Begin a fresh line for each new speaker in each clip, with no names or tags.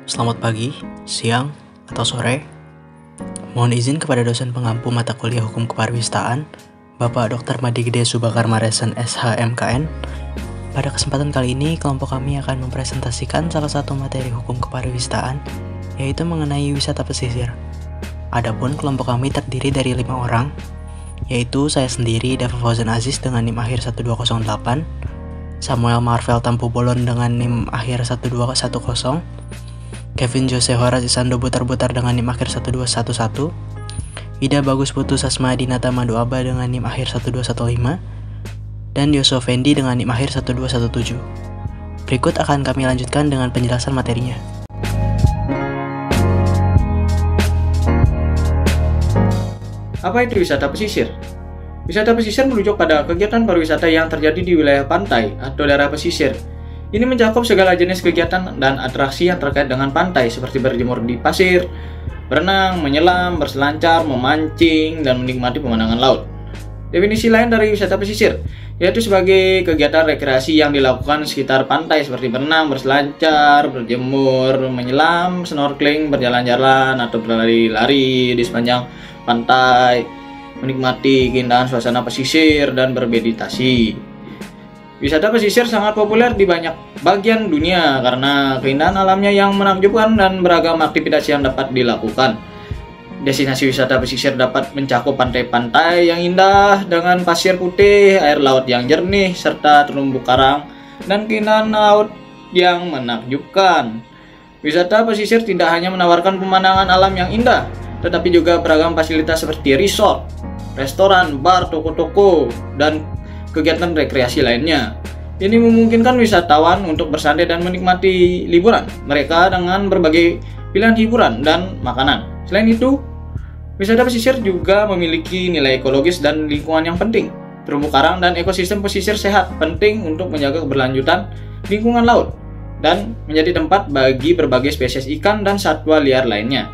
Selamat pagi, siang, atau sore. Mohon izin kepada dosen pengampu mata kuliah Hukum Kepariwistaan, Bapak Dr. Madi Gede Subakar Maresan SHMKN. Pada kesempatan kali ini, kelompok kami akan mempresentasikan salah satu materi Hukum Kepariwistaan, yaitu mengenai wisata pesisir. Adapun kelompok kami terdiri dari 5 orang, yaitu saya sendiri, Dava Fauzan Aziz dengan NIM akhir 1208, Samuel Marvel Tampu Bolon dengan NIM akhir 1210, Kevin Jose Horace Isando Butar-Butar dengan NIM akhir 1211, Ida Bagus Putu Sasma Dinata Madu Aba dengan NIM akhir 1215, dan Yosua Fendi dengan NIM akhir 1217. Berikut akan kami lanjutkan dengan penjelasan materinya.
Apa itu wisata pesisir? Wisata pesisir merujuk pada kegiatan pariwisata yang terjadi di wilayah pantai atau daerah pesisir. Ini mencakup segala jenis kegiatan dan atraksi yang terkait dengan pantai seperti berjemur di pasir, berenang, menyelam, berselancar, memancing, dan menikmati pemandangan laut. Definisi lain dari wisata pesisir yaitu sebagai kegiatan rekreasi yang dilakukan sekitar pantai seperti berenang, berselancar, berjemur, menyelam, snorkeling, berjalan-jalan, atau berlari-lari di sepanjang pantai, menikmati keindahan suasana pesisir, dan bermeditasi. Wisata pesisir sangat populer di banyak bagian dunia karena keindahan alamnya yang menakjubkan dan beragam aktivitas yang dapat dilakukan. Destinasi wisata pesisir dapat mencakup pantai-pantai yang indah dengan pasir putih, air laut yang jernih, serta terumbu karang dan keindahan laut yang menakjubkan. Wisata pesisir tidak hanya menawarkan pemandangan alam yang indah, tetapi juga beragam fasilitas seperti resort, restoran, bar, toko-toko, dan kegiatan rekreasi lainnya. Ini memungkinkan wisatawan untuk bersantai dan menikmati liburan mereka dengan berbagai pilihan hiburan dan makanan. Selain itu, wisata pesisir juga memiliki nilai ekologis dan lingkungan yang penting. Terumbu karang dan ekosistem pesisir sehat penting untuk menjaga keberlanjutan lingkungan laut dan menjadi tempat bagi berbagai spesies ikan dan satwa liar lainnya.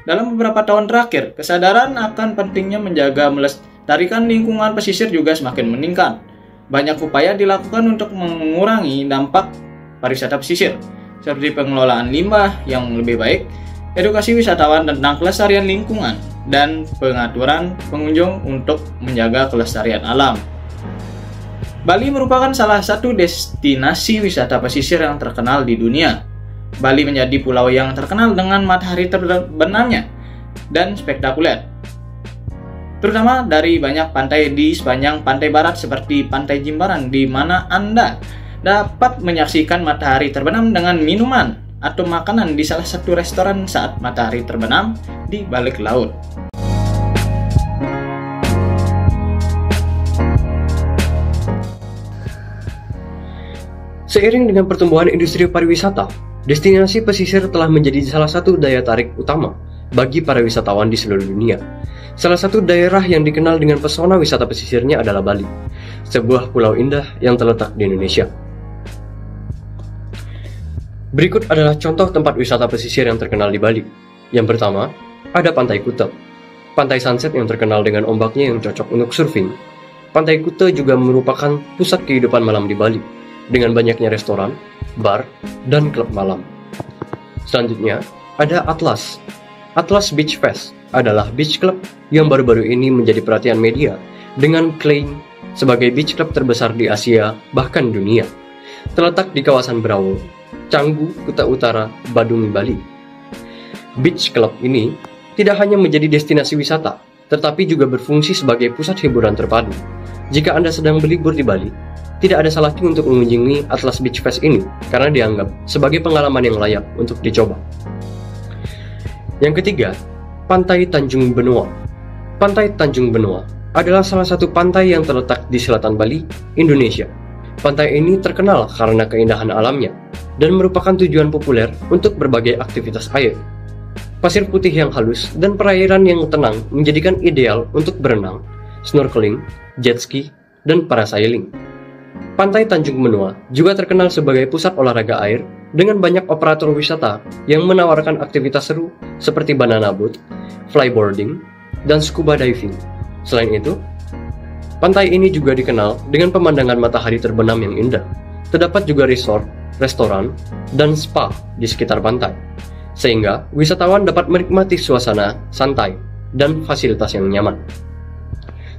Dalam beberapa tahun terakhir, kesadaran akan pentingnya menjaga melestarikan lingkungan pesisir juga semakin meningkat. Banyak upaya dilakukan untuk mengurangi dampak pariwisata pesisir, seperti pengelolaan limbah yang lebih baik, edukasi wisatawan tentang kelestarian lingkungan, dan pengaturan pengunjung untuk menjaga kelestarian alam. Bali merupakan salah satu destinasi wisata pesisir yang terkenal di dunia. Bali menjadi pulau yang terkenal dengan matahari terbenamnya dan spektakuler, terutama dari banyak pantai di sepanjang pantai barat seperti Pantai Jimbaran, di mana Anda dapat menyaksikan matahari terbenam dengan minuman atau makanan di salah satu restoran saat matahari terbenam di balik laut.
Seiring dengan pertumbuhan industri pariwisata, destinasi pesisir telah menjadi salah satu daya tarik utama bagi para wisatawan di seluruh dunia. Salah satu daerah yang dikenal dengan pesona wisata pesisirnya adalah Bali, sebuah pulau indah yang terletak di Indonesia. Berikut adalah contoh tempat wisata pesisir yang terkenal di Bali. Yang pertama, ada Pantai Kuta. Pantai Sunset yang terkenal dengan ombaknya yang cocok untuk surfing. Pantai Kuta juga merupakan pusat kehidupan malam di Bali, dengan banyaknya restoran, bar, dan klub malam. Selanjutnya, ada Atlas. Atlas Beach Fest adalah beach club yang baru-baru ini menjadi perhatian media dengan klaim sebagai beach club terbesar di Asia, bahkan dunia. Terletak di kawasan Brawo, Canggu, Kuta Utara, Badung, Bali. Beach club ini tidak hanya menjadi destinasi wisata, tetapi juga berfungsi sebagai pusat hiburan terpadu. Jika Anda sedang berlibur di Bali, tidak ada salahnya untuk mengunjungi Atlas Beach Fest ini karena dianggap sebagai pengalaman yang layak untuk dicoba. Yang ketiga, Pantai Tanjung Benoa. Pantai Tanjung Benoa adalah salah satu pantai yang terletak di selatan Bali, Indonesia. Pantai ini terkenal karena keindahan alamnya dan merupakan tujuan populer untuk berbagai aktivitas air. Pasir putih yang halus dan perairan yang tenang menjadikan ideal untuk berenang, snorkeling, jet ski, dan parasailing. Pantai Tanjung Benoa juga terkenal sebagai pusat olahraga air dengan banyak operator wisata yang menawarkan aktivitas seru seperti banana boat, flyboarding, dan scuba diving. Selain itu, pantai ini juga dikenal dengan pemandangan matahari terbenam yang indah. Terdapat juga resort, restoran, dan spa di sekitar pantai. sehingga wisatawan dapat menikmati suasana santai dan fasilitas yang nyaman.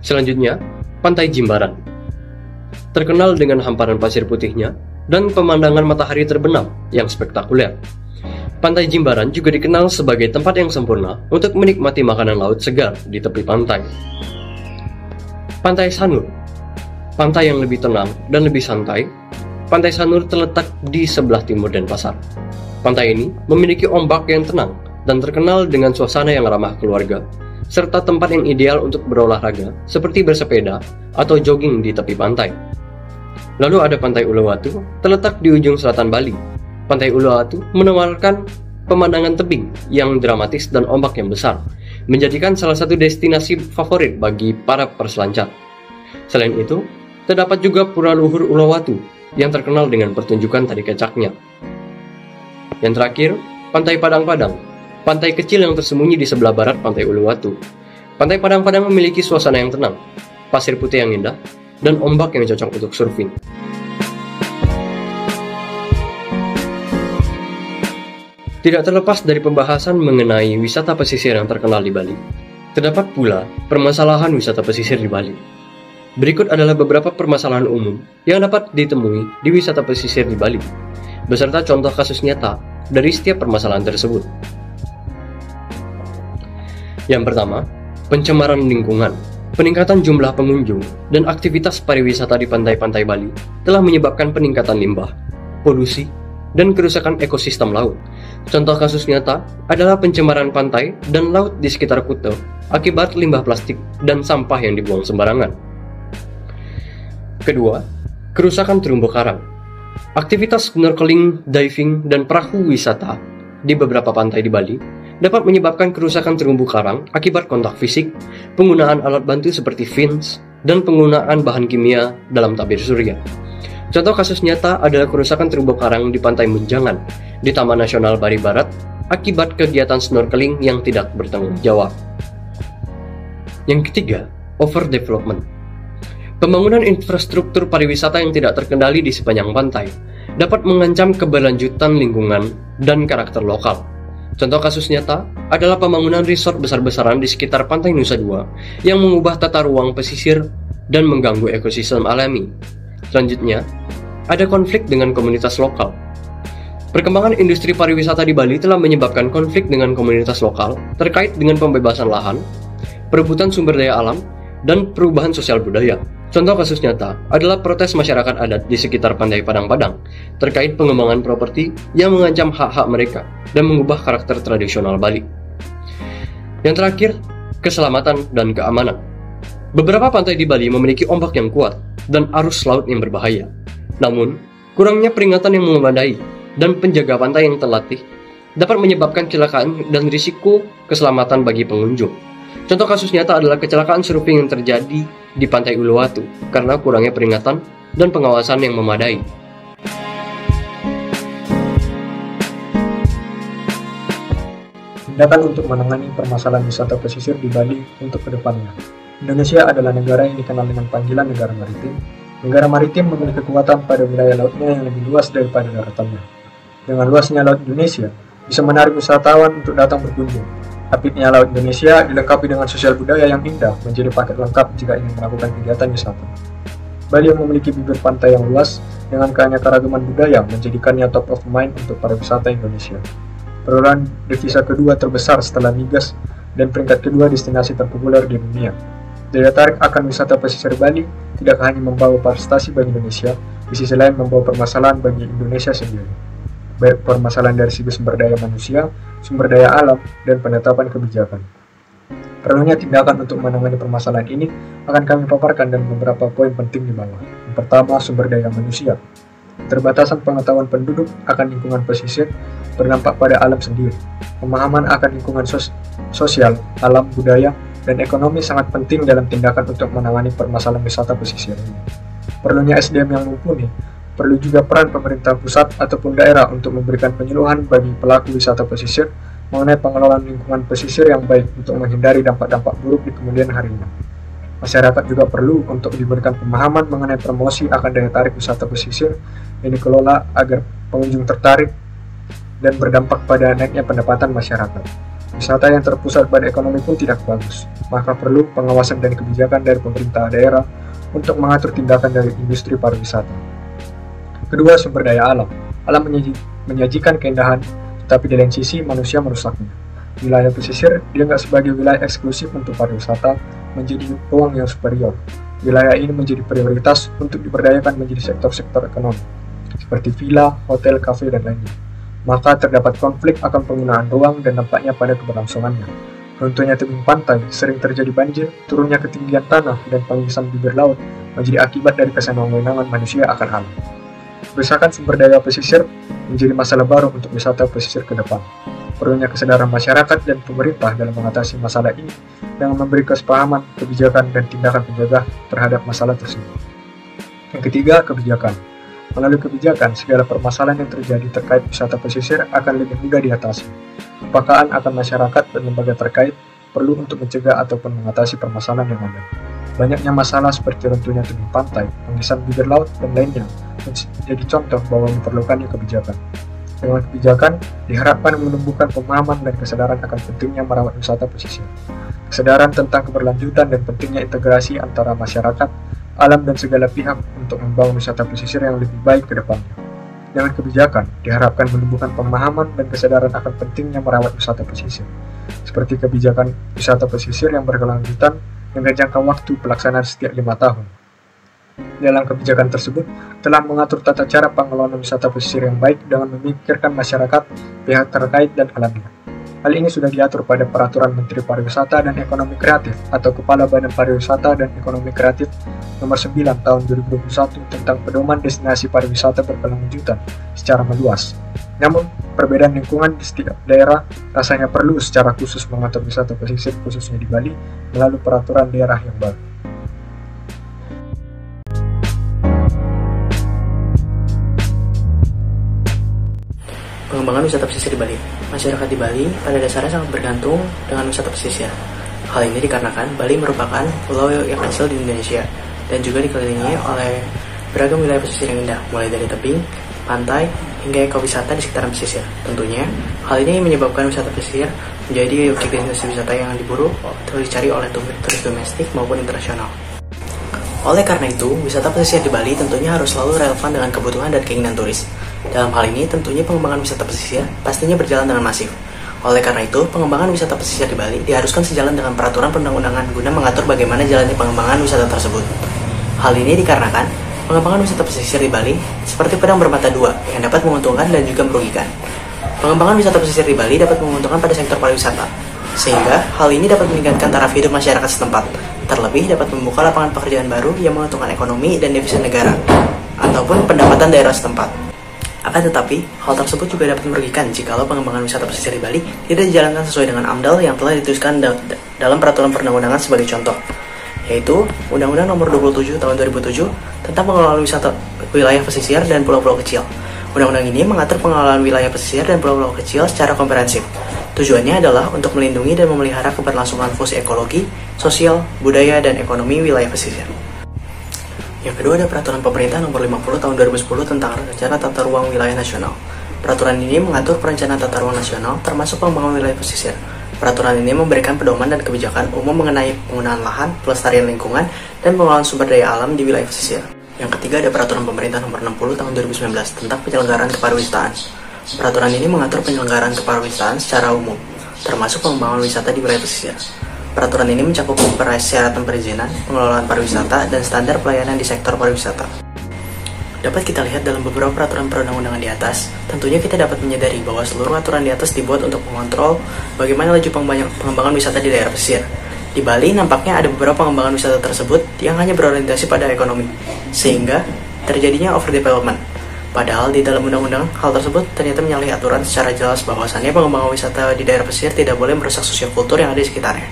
Selanjutnya, Pantai Jimbaran. Terkenal dengan hamparan pasir putihnya dan pemandangan matahari terbenam yang spektakuler. Pantai Jimbaran juga dikenal sebagai tempat yang sempurna untuk menikmati makanan laut segar di tepi pantai. Pantai Sanur. Pantai yang lebih tenang dan lebih santai, Pantai Sanur terletak di sebelah timur Denpasar. Pantai ini memiliki ombak yang tenang dan terkenal dengan suasana yang ramah keluarga, serta tempat yang ideal untuk berolahraga seperti bersepeda atau jogging di tepi pantai. Lalu ada Pantai Uluwatu, terletak di ujung selatan Bali. Pantai Uluwatu menawarkan pemandangan tebing yang dramatis dan ombak yang besar, menjadikan salah satu destinasi favorit bagi para perselancar. Selain itu, terdapat juga Pura Luhur Uluwatu yang terkenal dengan pertunjukan tari kecaknya. Yang terakhir, Pantai Padang-Padang, pantai kecil yang tersembunyi di sebelah barat Pantai Uluwatu. Pantai Padang-Padang memiliki suasana yang tenang, pasir putih yang indah, dan ombak yang cocok untuk surfing. Tidak terlepas dari pembahasan mengenai wisata pesisir yang terkenal di Bali, terdapat pula permasalahan wisata pesisir di Bali. Berikut adalah beberapa permasalahan umum yang dapat ditemui di wisata pesisir di Bali, beserta contoh kasus nyata dari setiap permasalahan tersebut. Yang pertama, pencemaran lingkungan. Peningkatan jumlah pengunjung dan aktivitas pariwisata di pantai-pantai Bali telah menyebabkan peningkatan limbah, polusi, dan kerusakan ekosistem laut. Contoh kasus nyata adalah pencemaran pantai dan laut di sekitar Kuta akibat limbah plastik dan sampah yang dibuang sembarangan. Kedua, kerusakan terumbu karang. Aktivitas snorkeling, diving, dan perahu wisata di beberapa pantai di Bali dapat menyebabkan kerusakan terumbu karang akibat kontak fisik, penggunaan alat bantu seperti fins, dan penggunaan bahan kimia dalam tabir surya. Contoh kasus nyata adalah kerusakan terumbu karang di Pantai Menjangan, di Taman Nasional Bari Barat, akibat kegiatan snorkeling yang tidak bertanggung jawab. Yang ketiga, overdevelopment. Pembangunan infrastruktur pariwisata yang tidak terkendali di sepanjang pantai dapat mengancam keberlanjutan lingkungan dan karakter lokal. Contoh kasus nyata adalah pembangunan resort besar-besaran di sekitar Pantai Nusa Dua yang mengubah tata ruang pesisir dan mengganggu ekosistem alami. Selanjutnya, ada konflik dengan komunitas lokal. Perkembangan industri pariwisata di Bali telah menyebabkan konflik dengan komunitas lokal terkait dengan pembebasan lahan, perebutan sumber daya alam, dan perubahan sosial budaya. Contoh kasus nyata adalah protes masyarakat adat di sekitar Pantai Padang-Padang terkait pengembangan properti yang mengancam hak-hak mereka dan mengubah karakter tradisional Bali. Yang terakhir, keselamatan dan keamanan. Beberapa pantai di Bali memiliki ombak yang kuat dan arus laut yang berbahaya. Namun, kurangnya peringatan yang memadai dan penjaga pantai yang terlatih dapat menyebabkan kecelakaan dan risiko keselamatan bagi pengunjung. Contoh kasus nyata adalah kecelakaan surfing yang terjadi di Pantai Uluwatu karena kurangnya peringatan dan pengawasan yang memadai.
Tindakan untuk menangani permasalahan wisata pesisir di Bali untuk kedepannya. Indonesia adalah negara yang dikenal dengan panggilan negara maritim. Negara maritim memiliki kekuatan pada wilayah lautnya yang lebih luas daripada daratannya. Dengan luasnya laut Indonesia, bisa menarik wisatawan untuk datang berkunjung. Apiknya laut Indonesia dilengkapi dengan sosial budaya yang indah menjadi paket lengkap jika ingin melakukan kegiatan wisata. Bali yang memiliki bibir pantai yang luas dengan keanekaragaman budaya menjadikannya top of mind untuk para wisata Indonesia. Perolehan devisa kedua terbesar setelah migas dan peringkat kedua destinasi terpopuler di dunia. Daya tarik akan wisata pesisir Bali tidak hanya membawa prestasi bagi Indonesia, di sisi lain membawa permasalahan bagi Indonesia sendiri. Baik permasalahan dari segi sumber daya manusia, sumber daya alam, dan penetapan kebijakan. Perlunya tindakan untuk menangani permasalahan ini akan kami paparkan dan beberapa poin penting di bawah. Yang pertama, sumber daya manusia. Keterbatasan pengetahuan penduduk akan lingkungan pesisir berdampak pada alam sendiri. Pemahaman akan lingkungan sosial, alam, budaya, dan ekonomi sangat penting dalam tindakan untuk menangani permasalahan wisata pesisir ini. Perlunya SDM yang mumpuni. Perlu juga peran pemerintah pusat ataupun daerah untuk memberikan penyuluhan bagi pelaku wisata pesisir mengenai pengelolaan lingkungan pesisir yang baik untuk menghindari dampak-dampak buruk di kemudian harinya. Masyarakat juga perlu untuk diberikan pemahaman mengenai promosi akan daya tarik wisata pesisir yang dikelola agar pengunjung tertarik dan berdampak pada naiknya pendapatan masyarakat. Wisata yang terpusat pada ekonomi pun tidak bagus, maka perlu pengawasan dan kebijakan dari pemerintah daerah untuk mengatur tindakan dari industri pariwisata. Kedua, sumber daya alam. Alam menyajikan keindahan, tetapi di lain sisi manusia merusaknya. Wilayah pesisir dianggap sebagai wilayah eksklusif untuk pariwisata, menjadi ruang yang superior. Wilayah ini menjadi prioritas untuk diberdayakan menjadi sektor-sektor ekonomi, seperti villa, hotel, kafe, dan lainnya. Maka terdapat konflik akan penggunaan ruang dan dampaknya pada keberlangsungannya. Runtuhnya tebing pantai, sering terjadi banjir, turunnya ketinggian tanah, dan pengisian bibir laut menjadi akibat dari kesenangan manusia akan alam. Kerusakan sumber daya pesisir menjadi masalah baru untuk wisata pesisir ke depan. Perlunya kesadaran masyarakat dan pemerintah dalam mengatasi masalah ini dengan memberi kesepahaman, kebijakan, dan tindakan penjaga terhadap masalah tersebut. Yang ketiga, kebijakan. Melalui kebijakan, segala permasalahan yang terjadi terkait wisata pesisir akan lebih mudah diatasi. Kepekaan akan masyarakat dan lembaga terkait perlu untuk mencegah ataupun mengatasi permasalahan yang ada. Banyaknya masalah seperti runtuhnya tebing pantai, pengisian bibir laut, dan lainnya menjadi contoh bahwa diperlukannya kebijakan. Dengan kebijakan, diharapkan menumbuhkan pemahaman dan kesadaran akan pentingnya merawat wisata pesisir. Kesadaran tentang keberlanjutan dan pentingnya integrasi antara masyarakat, alam, dan segala pihak untuk membangun wisata pesisir yang lebih baik ke depannya. Dengan kebijakan, diharapkan menumbuhkan pemahaman dan kesadaran akan pentingnya merawat wisata pesisir, seperti kebijakan wisata pesisir yang berkelanjutan dengan jangka waktu pelaksanaan setiap 5 tahun. Dalam kebijakan tersebut, telah mengatur tata cara pengelolaan wisata pesisir yang baik dengan memikirkan masyarakat, pihak terkait, dan alamnya. Hal ini sudah diatur pada Peraturan Menteri Pariwisata dan Ekonomi Kreatif atau Kepala Badan Pariwisata dan Ekonomi Kreatif Nomor 9 Tahun 2021 tentang pedoman destinasi pariwisata berkelanjutan secara meluas. Namun, perbedaan lingkungan di setiap daerah rasanya perlu secara khusus mengatur wisata pesisir khususnya di Bali melalui peraturan daerah yang baru.
Pengembangan wisata pesisir di Bali. Masyarakat di Bali pada dasarnya sangat bergantung dengan wisata pesisir. Hal ini dikarenakan Bali merupakan pulau yang kecil di Indonesia dan juga dikelilingi oleh beragam wilayah pesisir yang indah, mulai dari tebing, pantai, hingga ekowisata di sekitaran pesisir. Tentunya, hal ini menyebabkan wisata pesisir menjadi objek destinasi wisata yang diburu terus dicari oleh turis domestik maupun internasional. Oleh karena itu, wisata pesisir di Bali tentunya harus selalu relevan dengan kebutuhan dan keinginan turis. Dalam hal ini, tentunya pengembangan wisata pesisir pastinya berjalan dengan masif. Oleh karena itu, pengembangan wisata pesisir di Bali diharuskan sejalan dengan peraturan perundang-undangan guna mengatur bagaimana jalannya pengembangan wisata tersebut. Hal ini dikarenakan pengembangan wisata pesisir di Bali seperti pedang bermata dua yang dapat menguntungkan dan juga merugikan. Pengembangan wisata pesisir di Bali dapat menguntungkan pada sektor pariwisata, sehingga hal ini dapat meningkatkan taraf hidup masyarakat setempat. Terlebih dapat membuka lapangan pekerjaan baru yang menguntungkan ekonomi dan devisa negara, ataupun pendapatan daerah setempat. Akan tetapi, hal tersebut juga dapat merugikan jikalau pengembangan wisata pesisir di Bali tidak dijalankan sesuai dengan AMDAL yang telah dituliskan dalam peraturan perundang-undangan sebagai contoh, yaitu Undang-Undang Nomor 27 Tahun 2007 tentang pengelolaan wisata wilayah pesisir dan pulau-pulau kecil. Undang-undang ini mengatur pengelolaan wilayah pesisir dan pulau-pulau kecil secara komprehensif. Tujuannya adalah untuk melindungi dan memelihara keberlangsungan fungsi ekologi, sosial, budaya, dan ekonomi wilayah pesisir. Yang kedua ada Peraturan Pemerintah Nomor 50 Tahun 2010 tentang Rencana Tata Ruang Wilayah Nasional. Peraturan ini mengatur perencanaan tata ruang nasional termasuk pengembangan wilayah pesisir. Peraturan ini memberikan pedoman dan kebijakan umum mengenai penggunaan lahan, pelestarian lingkungan, dan pengelolaan sumber daya alam di wilayah pesisir. Yang ketiga ada Peraturan Pemerintah Nomor 60 Tahun 2019 tentang penyelenggaraan kepariwisatan. Peraturan ini mengatur penyelenggaraan kepariwisatan secara umum, termasuk pengembangan wisata di wilayah pesisir. Peraturan ini mencakup persyaratan perizinan, pengelolaan pariwisata, dan standar pelayanan di sektor pariwisata. Dapat kita lihat dalam beberapa peraturan perundang-undangan di atas, tentunya kita dapat menyadari bahwa seluruh aturan di atas dibuat untuk mengontrol bagaimana laju pengembangan wisata di daerah pesisir. Di Bali, nampaknya ada beberapa pengembangan wisata tersebut yang hanya berorientasi pada ekonomi, sehingga terjadinya overdevelopment. Padahal di dalam undang-undang, hal tersebut ternyata menyalahi aturan secara jelas bahwasannya pengembangan wisata di daerah pesisir tidak boleh merusak sosiokultur yang ada di sekitarnya.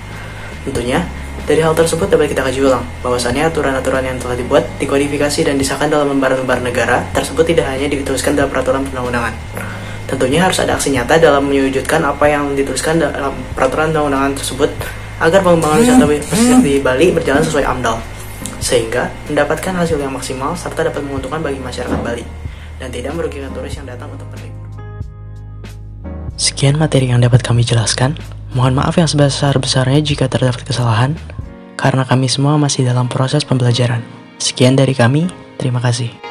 Tentunya, dari hal tersebut dapat kita kaji ulang, bahwasannya aturan-aturan yang telah dibuat, dikodifikasi, dan disahkan dalam lembaran-lembaran negara tersebut tidak hanya dituliskan dalam peraturan perundang-undangan. Tentunya harus ada aksi nyata dalam mewujudkan apa yang dituliskan dalam peraturan perundang-undangan tersebut, agar pengembangan wisata pesisir di Bali berjalan sesuai AMDAL, sehingga mendapatkan hasil yang maksimal serta dapat menguntungkan bagi masyarakat Bali, dan tidak merugikan turis yang datang untuk berlibur. Sekian materi yang dapat kami jelaskan. Mohon maaf yang sebesar-besarnya jika terdapat kesalahan, karena kami semua masih dalam proses pembelajaran. Sekian dari kami, terima kasih.